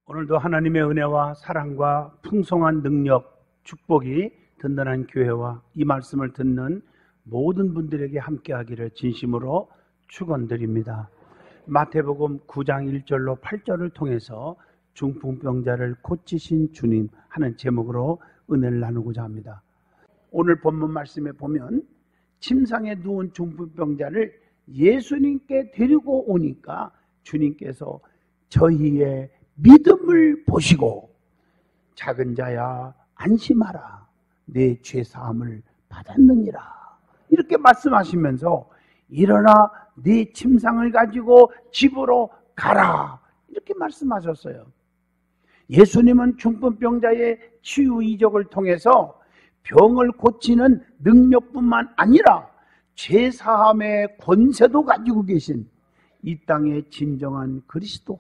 오늘도 하나님의 은혜와 사랑과 풍성한 능력, 축복이 든든한 교회와 이 말씀을 듣는 모든 분들에게 함께하기를 진심으로 축원드립니다. 마태복음 9장 1절로 8절을 통해서 중풍병자를 고치신 주님 하는 제목으로 은혜를 나누고자 합니다. 오늘 본문 말씀에 보면 침상에 누운 중풍병자를 예수님께 데리고 오니까 주님께서 저희의 믿음을 보시고 작은 자야 안심하라 내 죄사함을 받았느니라 이렇게 말씀하시면서 일어나 네 침상을 가지고 집으로 가라 이렇게 말씀하셨어요. 예수님은 중풍병자의 치유 이적을 통해서 병을 고치는 능력뿐만 아니라 죄사함의 권세도 가지고 계신 이 땅의 진정한 그리스도,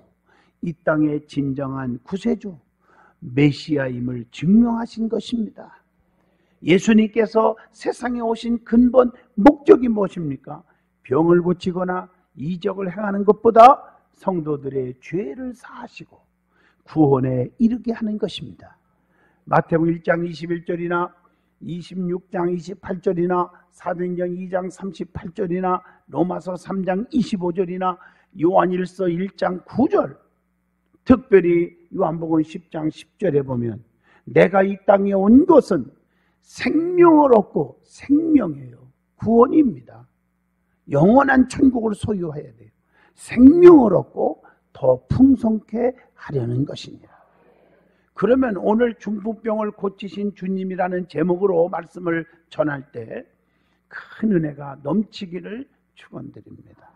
이 땅의 진정한 구세주 메시아임을 증명하신 것입니다. 예수님께서 세상에 오신 근본 목적이 무엇입니까? 병을 고치거나 이적을 행하는 것보다 성도들의 죄를 사하시고 구원에 이르게 하는 것입니다. 마태복음 1장 21절이나 26장 28절이나 사도행전 2장 38절이나 로마서 3장 25절이나 요한일서 1장 9절, 특별히 요한복음 10장 10절에 보면 내가 이 땅에 온 것은 생명을 얻고 생명이에요. 구원입니다. 영원한 천국을 소유해야 돼요. 생명을 얻고 더 풍성케 하려는 것입니다. 그러면 오늘 중풍병을 고치신 주님이라는 제목으로 말씀을 전할 때 큰 은혜가 넘치기를 축원드립니다.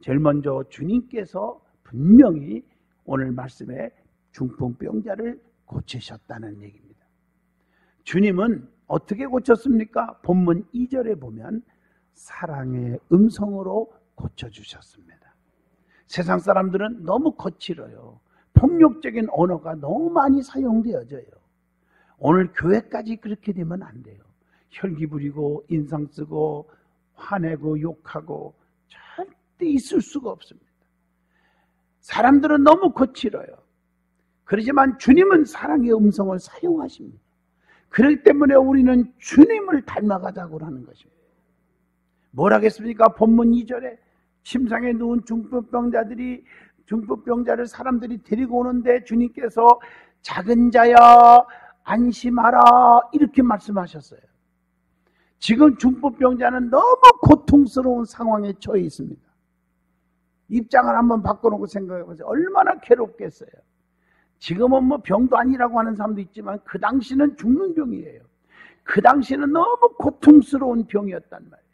제일 먼저 주님께서 분명히 오늘 말씀에 중풍병자를 고치셨다는 얘기입니다. 주님은 어떻게 고쳤습니까? 본문 2절에 보면 사랑의 음성으로 고쳐주셨습니다. 세상 사람들은 너무 거칠어요. 폭력적인 언어가 너무 많이 사용되어져요. 오늘 교회까지 그렇게 되면 안 돼요. 혈기 부리고 인상 쓰고 화내고 욕하고 절대 있을 수가 없습니다. 사람들은 너무 거칠어요. 그렇지만 주님은 사랑의 음성을 사용하십니다. 그렇기 때문에 우리는 주님을 닮아가자고 하는 것입니다. 뭐라겠습니까? 본문 2절에 침상에 누운 중풍병자를 사람들이 데리고 오는데 주님께서 작은 자야 안심하라 이렇게 말씀하셨어요. 지금 중풍병자는 너무 고통스러운 상황에 처해 있습니다. 입장을 한번 바꿔놓고 생각해 보세요. 얼마나 괴롭겠어요. 지금은 뭐 병도 아니라고 하는 사람도 있지만 그 당시는 죽는 병이에요. 그 당시는 너무 고통스러운 병이었단 말이에요.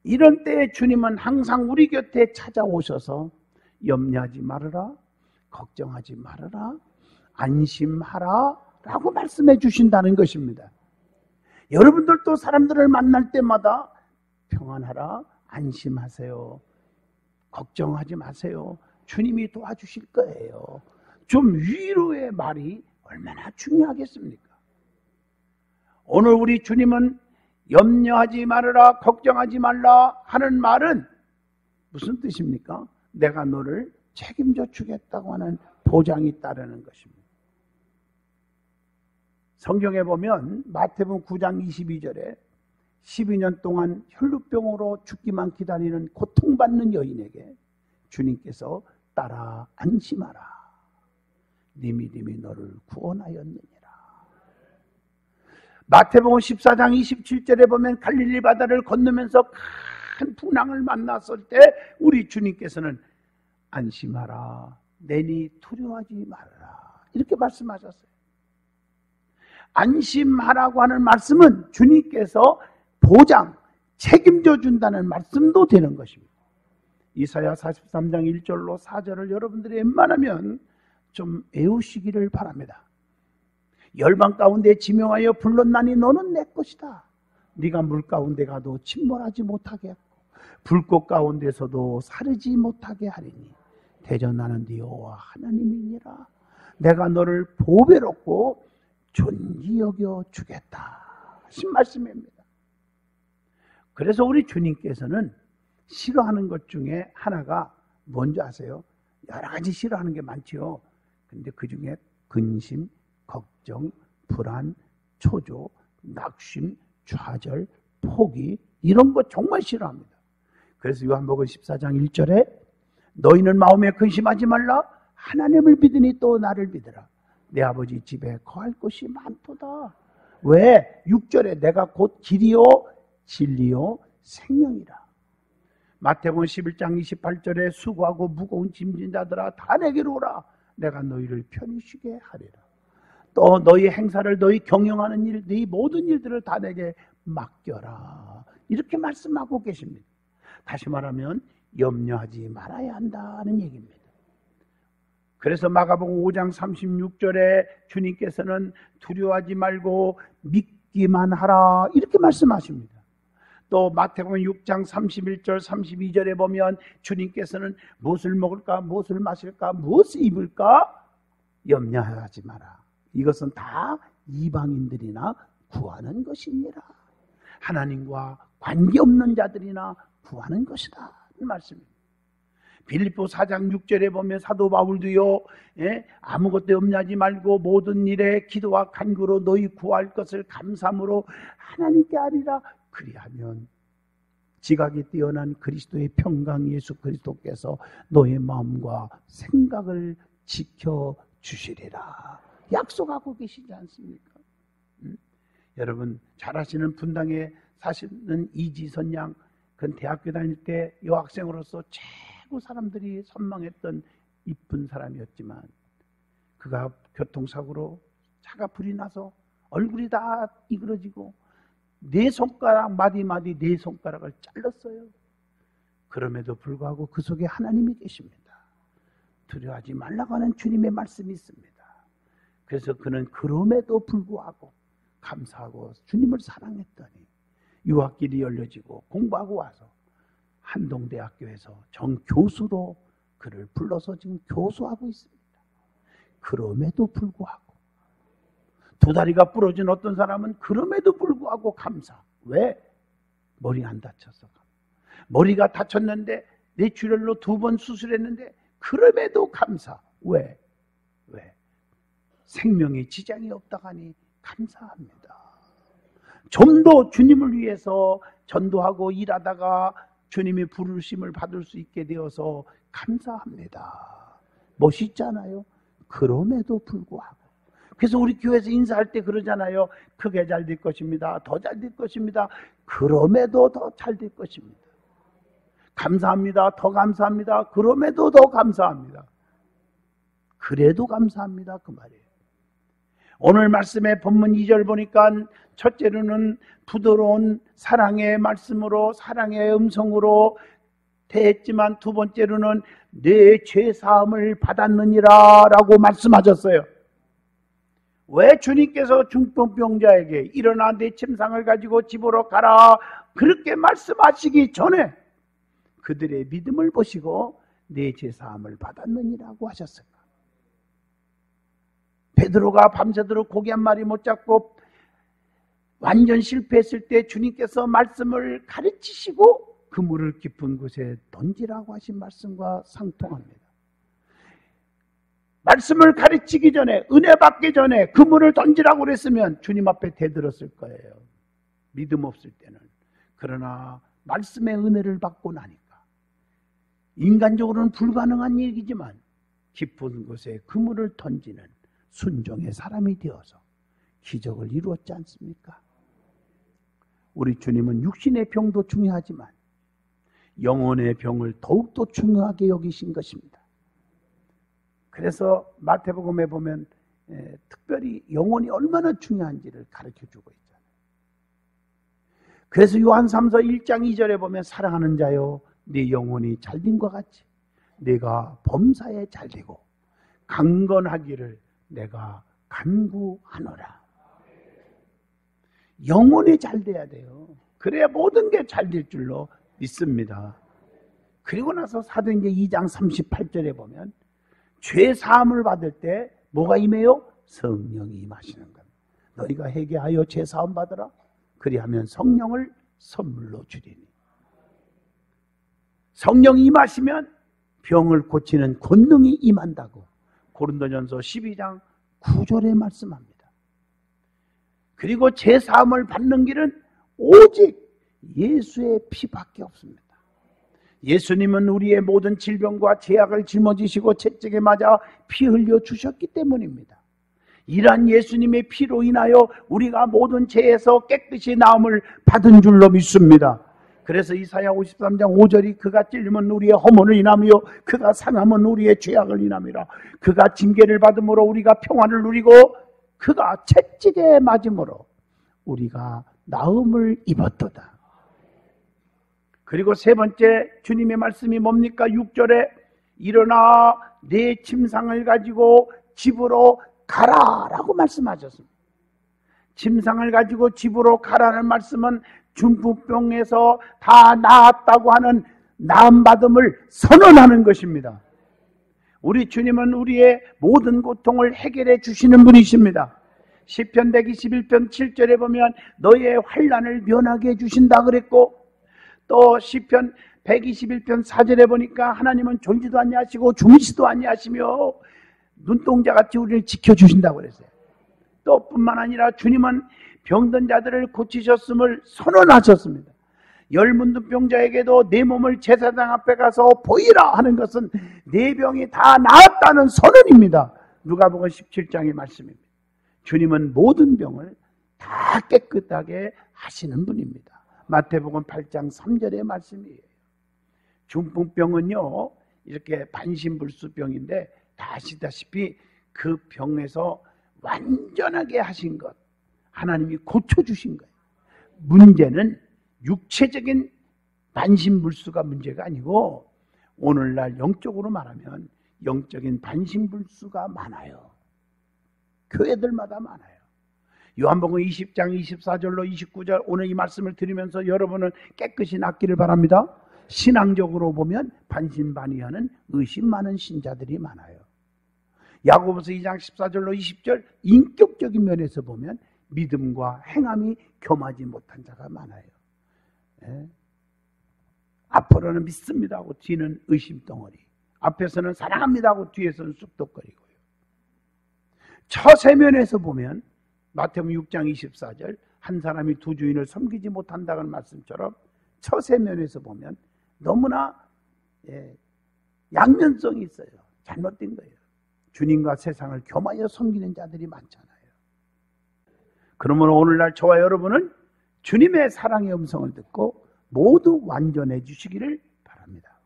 이런 때에 주님은 항상 우리 곁에 찾아오셔서 염려하지 말아라, 걱정하지 말아라, 안심하라 라고 말씀해 주신다는 것입니다. 여러분들도 사람들을 만날 때마다 평안하라, 안심하세요, 걱정하지 마세요, 주님이 도와주실 거예요. 좀 위로의 말이 얼마나 중요하겠습니까? 오늘 우리 주님은 염려하지 말아라, 걱정하지 말라 하는 말은 무슨 뜻입니까? 내가 너를 책임져 주겠다고 하는 보장이 따르는 것입니다. 성경에 보면 마태복음 9장 22절에 12년 동안 혈루병으로 죽기만 기다리는 고통받는 여인에게 주님께서 따라 안심하라, 네 믿음이 너를 구원하였느니라. 마태복음 14장 27절에 보면 갈릴리 바다를 건너면서 큰 풍랑을 만났을 때 우리 주님께서는 안심하라, 내니 두려워하지 말아라 이렇게 말씀하셨어요. 안심하라고 하는 말씀은 주님께서 보장, 책임져 준다는 말씀도 되는 것입니다. 이사야 43장 1절로 4절을 여러분들이 웬만하면 좀 외우시기를 바랍니다. 열방 가운데 지명하여 불렀나니 너는 내 것이다. 네가 물 가운데 가도 침몰하지 못하게 하고 불꽃 가운데서도 사르지 못하게 하리니 대전 나는 네 여호와 하나님이니라. 내가 너를 보배롭고 존귀 여겨 주겠다 하신 말씀입니다. 그래서 우리 주님께서는 싫어하는 것 중에 하나가 뭔지 아세요? 여러 가지 싫어하는 게 많죠. 근데 그 중에 근심, 걱정, 불안, 초조, 낙심, 좌절, 포기 이런 거 정말 싫어합니다. 그래서 요한복음 14장 1절에 너희는 마음에 근심하지 말라. 하나님을 믿으니 또 나를 믿으라. 내 아버지 집에 거할 곳이 많도다. 왜? 6절에 내가 곧 길이요 진리요 생명이라. 마태복음 11장 28절에 수고하고 무거운 짐진 자들아 다 내게로 오라. 내가 너희를 편히 쉬게 하리라. 또 너희 행사를 너희 경영하는 일, 너희 모든 일들을 다 내게 맡겨라. 이렇게 말씀하고 계십니다. 다시 말하면 염려하지 말아야 한다는 얘기입니다. 그래서 마가복음 5장 36절에 주님께서는 두려워하지 말고 믿기만 하라 이렇게 말씀하십니다. 또 마태복음 6장 31절 32절에 보면 주님께서는 무엇을 먹을까 무엇을 마실까 무엇을 입을까 염려하지 마라. 이것은 다 이방인들이나 구하는 것이니라. 하나님과 관계없는 자들이나 구하는 것이다 이 말씀입니다. 빌립보 4장 6절에 보면 사도 바울도요, 아무것도 염려하지 말고 모든 일에 기도와 간구로 너희 구할 것을 감사함으로 하나님께 아리라. 그리하면 지각이 뛰어난 그리스도의 평강 예수 그리스도께서 너의 마음과 생각을 지켜주시리라. 약속하고 계시지 않습니까? 여러분 잘 아시는 분당에 사시는 이지선 양, 그건 대학교 다닐 때 여학생으로서 최고 사람들이 선망했던 이쁜 사람이었지만 그가 교통사고로 차가 불이 나서 얼굴이 다 이그러지고 네 손가락 마디마디 네 손가락을 잘랐어요. 그럼에도 불구하고 그 속에 하나님이 계십니다. 두려워하지 말라고 하는 주님의 말씀이 있습니다. 그래서 그는 그럼에도 불구하고 감사하고 주님을 사랑했더니 유학길이 열려지고 공부하고 와서 한동대학교에서 정교수로 그를 불러서 지금 교수하고 있습니다. 그럼에도 불구하고 두 다리가 부러진 어떤 사람은 그럼에도 불구하고 감사. 왜? 머리 안 다쳐서. 머리가 다쳤는데 뇌출혈로 2번 수술했는데 그럼에도 감사. 왜? 생명에 지장이 없다가니 감사합니다. 좀 더 주님을 위해서 전도하고 일하다가 주님의 부르심을 받을 수 있게 되어서 감사합니다. 멋있잖아요. 그럼에도 불구하고. 그래서 우리 교회에서 인사할 때 그러잖아요. 크게 잘 될 것입니다. 더 잘 될 것입니다. 그럼에도 더 잘 될 것입니다. 감사합니다. 더 감사합니다. 그럼에도 더 감사합니다. 그래도 감사합니다. 그 말이에요. 오늘 말씀의 본문 2절 보니까 첫째로는 부드러운 사랑의 말씀으로 사랑의 음성으로 대했지만 두 번째로는 내 죄사함을 받았느니라 라고 말씀하셨어요. 왜 주님께서 중풍병자에게 일어나 내 침상을 가지고 집으로 가라 그렇게 말씀하시기 전에 그들의 믿음을 보시고 내 죄사함을 받았느니라고 하셨을까? 베드로가 밤새도록 고기 한 마리 못 잡고 완전 실패했을 때 주님께서 말씀을 가르치시고 그물을 깊은 곳에 던지라고 하신 말씀과 상통합니다. 말씀을 가르치기 전에 은혜 받기 전에 그물을 던지라고 그랬으면 주님 앞에 대들었을 거예요. 믿음 없을 때는. 그러나 말씀의 은혜를 받고 나니까 인간적으로는 불가능한 얘기지만 깊은 곳에 그물을 던지는 순종의 사람이 되어서 기적을 이루었지 않습니까? 우리 주님은 육신의 병도 중요하지만 영혼의 병을 더욱더 중요하게 여기신 것입니다. 그래서 마태복음에 보면 특별히 영혼이 얼마나 중요한지를 가르쳐주고 있잖아요. 그래서 요한 3서 1장 2절에 보면 사랑하는 자여 네 영혼이 잘됨과 같이 내가 범사에 잘되고 강건하기를 내가 간구하노라. 영혼이 잘 돼야 돼요. 그래야 모든 게 잘 될 줄로 믿습니다. 그리고 나서 사도행전 2장 38절에 보면 죄 사함을 받을 때 뭐가 임해요? 성령이 임하시는 것. 너희가 회개하여 죄사함 받으라. 그리하면 성령을 선물로 주리니. 성령이 임하시면 병을 고치는 권능이 임한다고 고린도전서 12장 9절에 말씀합니다. 그리고 죄사함을 받는 길은 오직 예수의 피밖에 없습니다. 예수님은 우리의 모든 질병과 죄악을 짊어지시고 채찍에 맞아 피 흘려 주셨기 때문입니다. 이러한 예수님의 피로 인하여 우리가 모든 죄에서 깨끗이 나음을 받은 줄로 믿습니다. 그래서 이사야 53장 5절이 그가 찔림은 우리의 허물을 인하며 그가 상함은 우리의 죄악을 인함이라. 그가 징계를 받음으로 우리가 평안을 누리고 그가 채찍에 맞음으로 우리가 나음을 입었도다. 그리고 세 번째 주님의 말씀이 뭡니까? 6절에 일어나 내 침상을 가지고 집으로 가라라고 말씀하셨습니다. 침상을 가지고 집으로 가라는 말씀은 중풍병에서 다 나았다고 하는 나음받음을 선언하는 것입니다. 우리 주님은 우리의 모든 고통을 해결해 주시는 분이십니다. 시편 121편 7절에 보면 너의 환난을 면하게 해주신다 그랬고, 또 시편 121편 4절에 보니까 하나님은 졸지도 아니하시고 주무시도 아니하시며 눈동자같이 우리를 지켜주신다고 그랬어요. 또 뿐만 아니라 주님은 병든 자들을 고치셨음을 선언하셨습니다. 열문둥병자에게도 내 몸을 제사장 앞에 가서 보이라 하는 것은 내 병이 다 나았다는 선언입니다. 누가복음 17장의 말씀입니다. 주님은 모든 병을 다 깨끗하게 하시는 분입니다. 마태복음 8장 3절의 말씀이에요. 중풍병은요 이렇게 반신불수병인데 다 아시다시피 그 병에서 완전하게 하신 것, 하나님이 고쳐주신 거예요. 문제는 육체적인 반신불수가 문제가 아니고 오늘날 영적으로 말하면 영적인 반신불수가 많아요. 교회들마다 많아요. 요한복음 20장 24절로 29절 오늘 이 말씀을 들으면서 여러분은 깨끗이 낫기를 바랍니다. 신앙적으로 보면 반신반의하는 의심 많은 신자들이 많아요. 야고보서 2장 14절로 20절 인격적인 면에서 보면 믿음과 행함이 겸하지 못한 자가 많아요. 예? 앞으로는 믿습니다 하고 뒤는 의심덩어리, 앞에서는 사랑합니다 하고 뒤에서는 쑥덕거리고요. 처세면에서 보면 마태복음 6장 24절 한 사람이 두 주인을 섬기지 못한다는 말씀처럼 처세면에서 보면 너무나 양면성이 있어요. 잘못된 거예요. 주님과 세상을 겸하여 섬기는 자들이 많잖아요. 그러므로 오늘날 저와 여러분은 주님의 사랑의 음성을 듣고 모두 완전해 주시기를 바랍니다.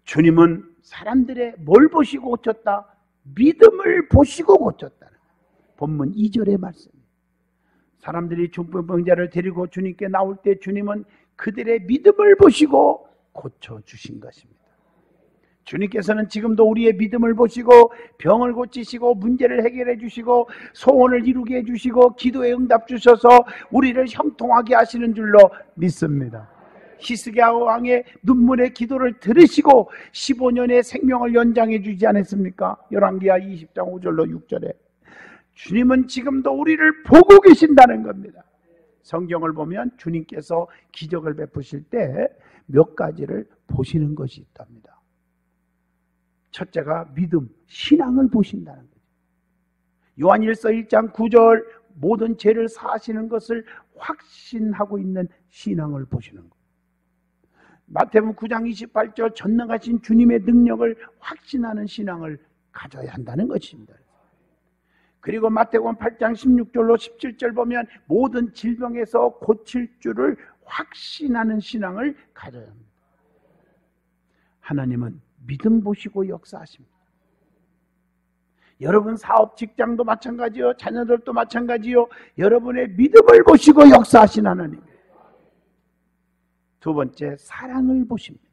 주님은 사람들의 뭘 보시고 고쳤다? 믿음을 보시고 고쳤다는 본문 2절의 말씀입니다. 사람들이 중풍병자를 데리고 주님께 나올 때 주님은 그들의 믿음을 보시고 고쳐주신 것입니다. 주님께서는 지금도 우리의 믿음을 보시고 병을 고치시고 문제를 해결해 주시고 소원을 이루게 해주시고 기도에 응답 주셔서 우리를 형통하게 하시는 줄로 믿습니다. 히스기야 왕의 눈물의 기도를 들으시고 15년의 생명을 연장해 주지 않았습니까? 열왕기하 20장 5절로 6절에 주님은 지금도 우리를 보고 계신다는 겁니다. 성경을 보면 주님께서 기적을 베푸실 때 몇 가지를 보시는 것이 있답니다. 첫째가 믿음, 신앙을 보신다는 거죠. 요한일서 1장 9절 모든 죄를 사하시는 것을 확신하고 있는 신앙을 보시는 거예요. 마태복음 9장 28절 전능하신 주님의 능력을 확신하는 신앙을 가져야 한다는 것입니다. 그리고 마태복음 8장 16절로 17절 보면 모든 질병에서 고칠 줄을 확신하는 신앙을 가져야 합니다. 하나님은 믿음 보시고 역사하십니다. 여러분 사업 직장도 마찬가지요, 자녀들도 마찬가지요. 여러분의 믿음을 보시고 역사하신 하나님. 두 번째, 사랑을 보십니다.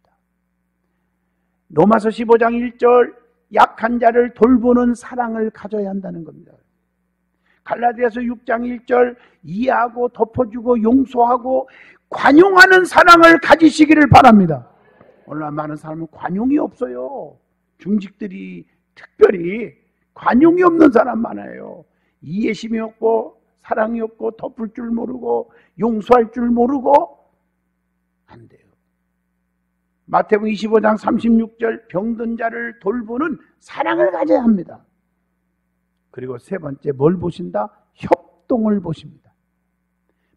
로마서 15장 1절 약한 자를 돌보는 사랑을 가져야 한다는 겁니다. 갈라디아서 6장 1절 이해하고 덮어주고 용서하고 관용하는 사랑을 가지시기를 바랍니다. 오늘날 많은 사람은 관용이 없어요. 중직들이 특별히 관용이 없는 사람 많아요. 이해심이 없고 사랑이 없고 덮을 줄 모르고 용서할 줄 모르고 안 돼요. 마태복음 25장 36절 병든 자를 돌보는 사랑을 가져야 합니다. 그리고 세 번째 뭘 보신다? 협동을 보십니다.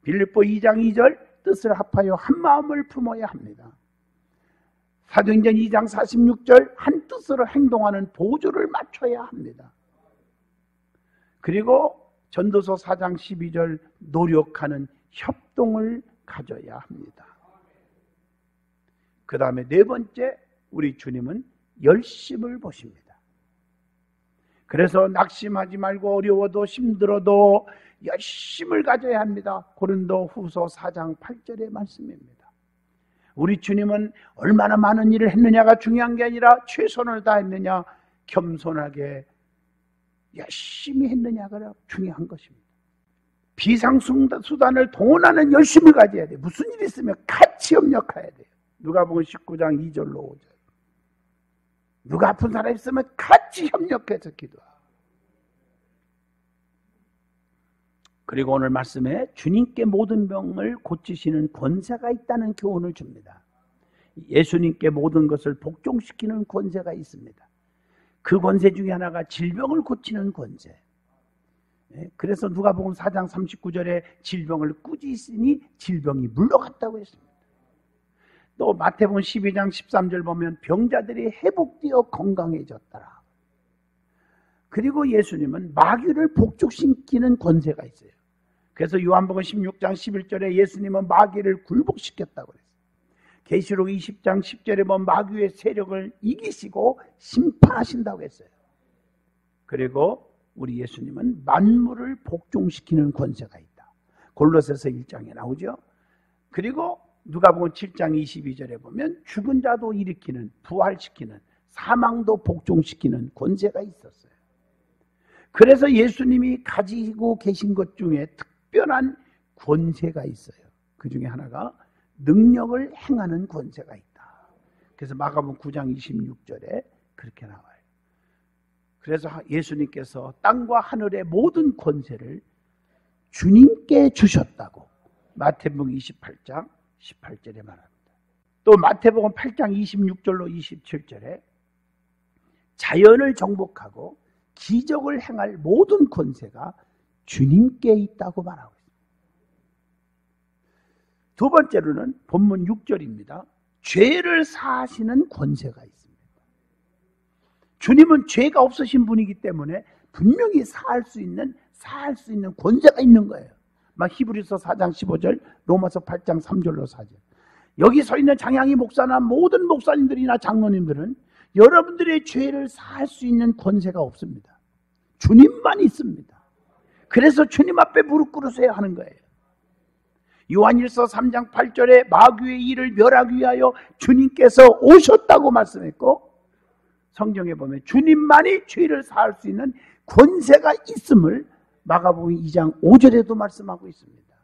빌립보 2장 2절 뜻을 합하여 한 마음을 품어야 합니다. 사도행전 2장 46절 한 뜻으로 행동하는 보조를 맞춰야 합니다. 그리고 전도서 4장 12절 노력하는 협동을 가져야 합니다. 그 다음에 네 번째 우리 주님은 열심을 보십니다. 그래서 낙심하지 말고 어려워도 힘들어도 열심을 가져야 합니다. 고린도 후서 4장 8절의 말씀입니다. 우리 주님은 얼마나 많은 일을 했느냐가 중요한 게 아니라 최선을 다했느냐, 겸손하게 열심히 했느냐가 중요한 것입니다. 비상수단을 동원하는 열심을 가져야 돼요. 무슨 일이 있으면 같이 협력해야 돼요. 누가복음 19장 2절로 5절. 누가 아픈 사람 있으면 같이 협력해서 기도하고. 그리고 오늘 말씀에 주님께 모든 병을 고치시는 권세가 있다는 교훈을 줍니다. 예수님께 모든 것을 복종시키는 권세가 있습니다. 그 권세 중에 하나가 질병을 고치는 권세. 그래서 누가복음 4장 39절에 질병을 꾸짖으니 질병이 물러갔다고 했습니다. 또 마태복음 12장 13절 보면 병자들이 회복되어 건강해졌더라. 그리고 예수님은 마귀를 복종시키는 권세가 있어요. 그래서 요한복음 16장 11절에 예수님은 마귀를 굴복시켰다고 그랬어요. 계시록 20장 10절에 보면 마귀의 세력을 이기시고 심판하신다고 했어요. 그리고 우리 예수님은 만물을 복종시키는 권세가 있다. 골로새서 1장에 나오죠. 그리고 누가복음 7장 22절에 보면 죽은 자도 일으키는, 부활시키는, 사망도 복종시키는 권세가 있었어요. 그래서 예수님이 가지고 계신 것 중에 특별한 권세가 있어요. 그 중에 하나가 능력을 행하는 권세가 있다. 그래서 마가복음 9장 26절에 그렇게 나와요. 그래서 예수님께서 땅과 하늘의 모든 권세를 주님께 주셨다고 마태복음 28장 18절에 말합니다. 또 마태복음 8장 26절로 27절에 자연을 정복하고 기적을 행할 모든 권세가 주님께 있다고 말하고 있습니다. 두 번째로는 본문 6절입니다. 죄를 사하시는 권세가 있습니다. 주님은 죄가 없으신 분이기 때문에 분명히 사할 수 있는 권세가 있는 거예요. 막 히브리서 4장 15절, 로마서 8장 3절로 4절. 여기 서 있는 장양이 목사나 모든 목사님들이나 장로님들은 여러분들의 죄를 사할 수 있는 권세가 없습니다. 주님만 있습니다. 그래서 주님 앞에 무릎 꿇으세요 하는 거예요. 요한일서 3장 8절에 마귀의 일을 멸하기 위하여 주님께서 오셨다고 말씀했고, 성경에 보면 주님만이 죄를 사할 수 있는 권세가 있음을 마가복음 2장 5절에도 말씀하고 있습니다.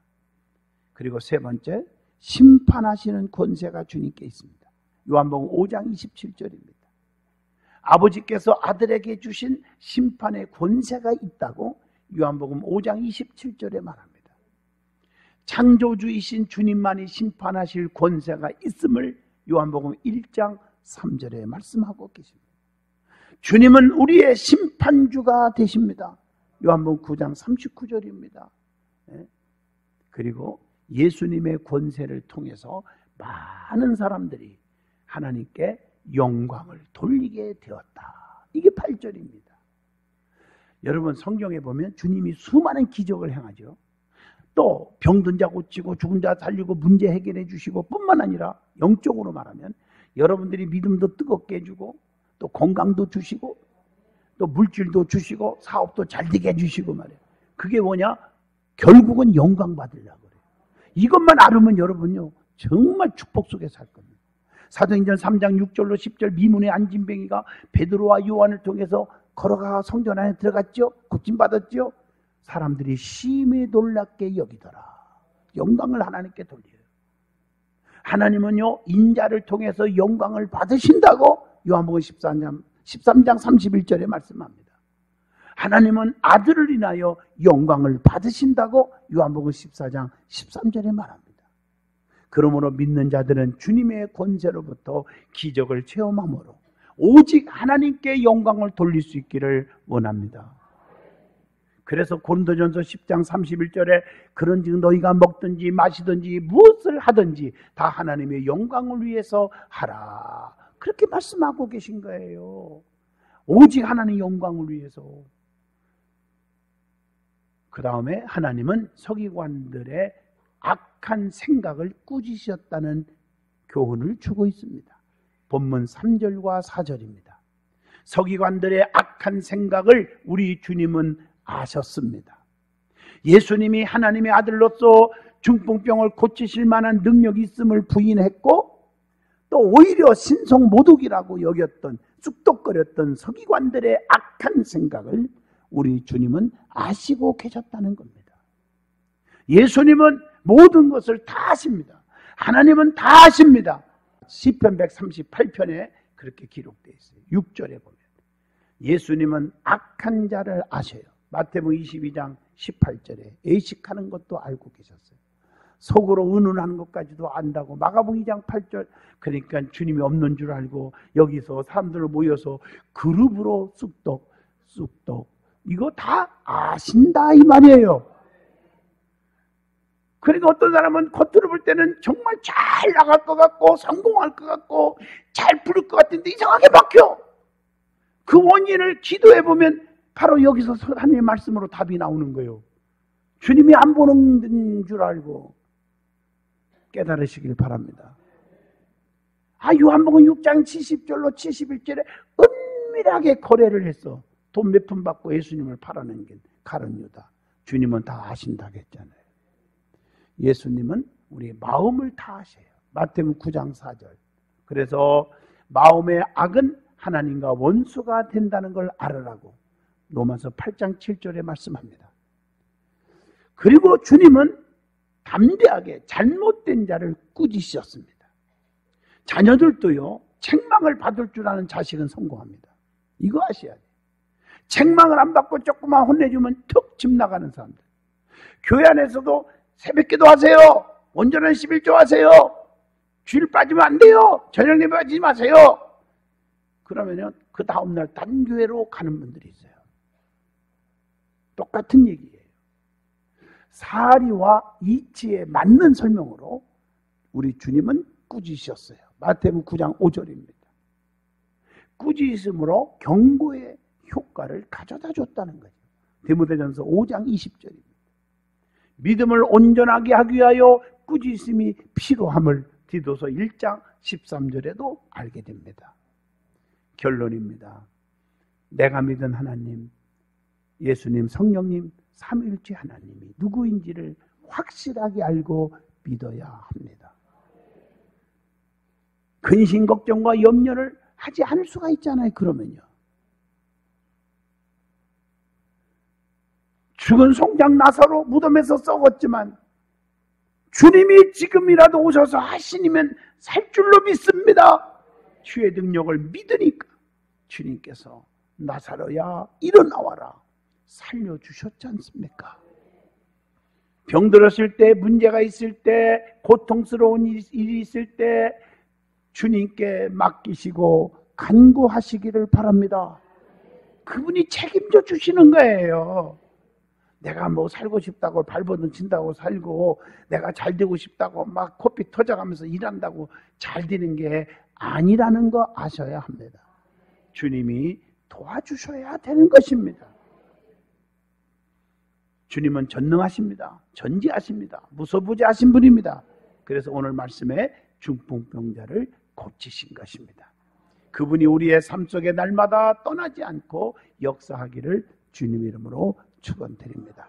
그리고 세 번째, 심판하시는 권세가 주님께 있습니다. 요한복음 5장 27절입니다. 아버지께서 아들에게 주신 심판의 권세가 있다고 요한복음 5장 27절에 말합니다. 창조주이신 주님만이 심판하실 권세가 있음을 요한복음 1장 3절에 말씀하고 계십니다. 주님은 우리의 심판주가 되십니다. 요한복음 9장 39절입니다. 그리고 예수님의 권세를 통해서 많은 사람들이 하나님께 영광을 돌리게 되었다. 이게 8절입니다. 여러분, 성경에 보면 주님이 수많은 기적을 행하죠. 또 병든 자 고치고 죽은 자 살리고 문제 해결해 주시고 뿐만 아니라 영적으로 말하면 여러분들이 믿음도 뜨겁게 해주고 또 건강도 주시고 또 물질도 주시고 사업도 잘 되게 해주시고 말이에요. 그게 뭐냐? 결국은 영광 받으려고 그래요. 이것만 알으면 여러분요 정말 축복 속에 살 겁니다. 사도행전 3장 6절로 10절 미문의 안진뱅이가 베드로와 요한을 통해서 걸어가 성전 안에 들어갔죠. 고침받았죠. 사람들이 심히 놀랍게 여기더라. 영광을 하나님께 돌려요. 하나님은요 인자를 통해서 영광을 받으신다고 요한복음 13장 31절에 말씀합니다. 하나님은 아들을 인하여 영광을 받으신다고 요한복음 14장 13절에 말합니다. 그러므로 믿는 자들은 주님의 권세로부터 기적을 체험함으로 오직 하나님께 영광을 돌릴 수 있기를 원합니다. 그래서 고린도전서 10장 31절에 그런즉 너희가 먹든지 마시든지 무엇을 하든지 다 하나님의 영광을 위해서 하라. 그렇게 말씀하고 계신 거예요. 오직 하나님의 영광을 위해서. 그 다음에 하나님은 서기관들의 악한 생각을 꾸짖으셨다는 교훈을 주고 있습니다. 본문 3절과 4절입니다. 서기관들의 악한 생각을 우리 주님은 아셨습니다. 예수님이 하나님의 아들로서 중풍병을 고치실 만한 능력이 있음을 부인했고 또 오히려 신성모독이라고 여겼던 쑥덕거렸던 서기관들의 악한 생각을 우리 주님은 아시고 계셨다는 겁니다. 예수님은 모든 것을 다 아십니다. 하나님은 다 아십니다. 시편 138편에 그렇게 기록되어 있어요. 6절에 보면 예수님은 악한 자를 아셔요. 마태복음 22장 18절에 애식하는 것도 알고 계셨어요. 속으로 은은하는 것까지도 안다고. 마가복음 2장 8절 그러니까 주님이 없는 줄 알고 여기서 사람들 모여서 그룹으로 쑥덕 이거 다 아신다 이 말이에요. 그러니까 어떤 사람은 겉으로 볼 때는 정말 잘 나갈 것 같고 성공할 것 같고 잘 부를 것 같은데 이상하게 막혀. 그 원인을 기도해 보면 바로 여기서 하나님의 말씀으로 답이 나오는 거예요. 주님이 안 보는 줄 알고 깨달으시길 바랍니다. 요한복음 6장 70절로 71절에 은밀하게 거래를 했어. 돈 몇 푼 받고 예수님을 팔아넘긴 가룟 유다. 주님은 다 아신다고 했잖아요. 예수님은 우리 마음을 다 아셔요. 마태복음 9장 4절. 그래서 마음의 악은 하나님과 원수가 된다는 걸 알으라고 로마서 8장 7절에 말씀합니다. 그리고 주님은 담대하게 잘못된 자를 꾸짖으셨습니다. 자녀들도요, 책망을 받을 줄 아는 자식은 성공합니다. 이거 아셔야 돼요. 책망을 안 받고 조금만 혼내주면 툭 집 나가는 사람들. 교회 안에서도 새벽기도 하세요. 온전한 11조 하세요. 주일 빠지면 안 돼요. 저녁 예배 빠지지 마세요. 그러면은 그 다음날 딴 교회로 가는 분들이 있어요. 똑같은 얘기예요. 사리와 이치에 맞는 설명으로 우리 주님은 꾸짖으셨어요. 마태복음 9장 5절입니다. 꾸짖음으로 경고의 효과를 가져다 줬다는 거죠. 디모데전서 5장 20절입니다. 믿음을 온전하게 하기 위하여 꾸짖음이 필요함을 디도서 1장 13절에도 알게 됩니다. 결론입니다. 내가 믿은 하나님, 예수님, 성령님, 삼위일체 하나님이 누구인지를 확실하게 알고 믿어야 합니다. 근심 걱정과 염려를 하지 않을 수가 있잖아요. 그러면요. 죽은 송장 나사로 무덤에서 썩었지만 주님이 지금이라도 오셔서 하시니면 살 줄로 믿습니다. 주의 능력을 믿으니까 주님께서 나사로야 일어나와라 살려주셨지 않습니까? 병들었을 때, 문제가 있을 때, 고통스러운 일이 있을 때 주님께 맡기시고 간구하시기를 바랍니다. 그분이 책임져 주시는 거예요. 내가 뭐 살고 싶다고 발버둥 친다고 살고 내가 잘 되고 싶다고 막 코피 터져가면서 일한다고 잘 되는 게 아니라는 거 아셔야 합니다. 주님이 도와주셔야 되는 것입니다. 주님은 전능하십니다. 전지하십니다. 무소부지하신 분입니다. 그래서 오늘 말씀에 중풍병자를 고치신 것입니다. 그분이 우리의 삶 속에 날마다 떠나지 않고 역사하기를 주님 이름으로 축원드립니다.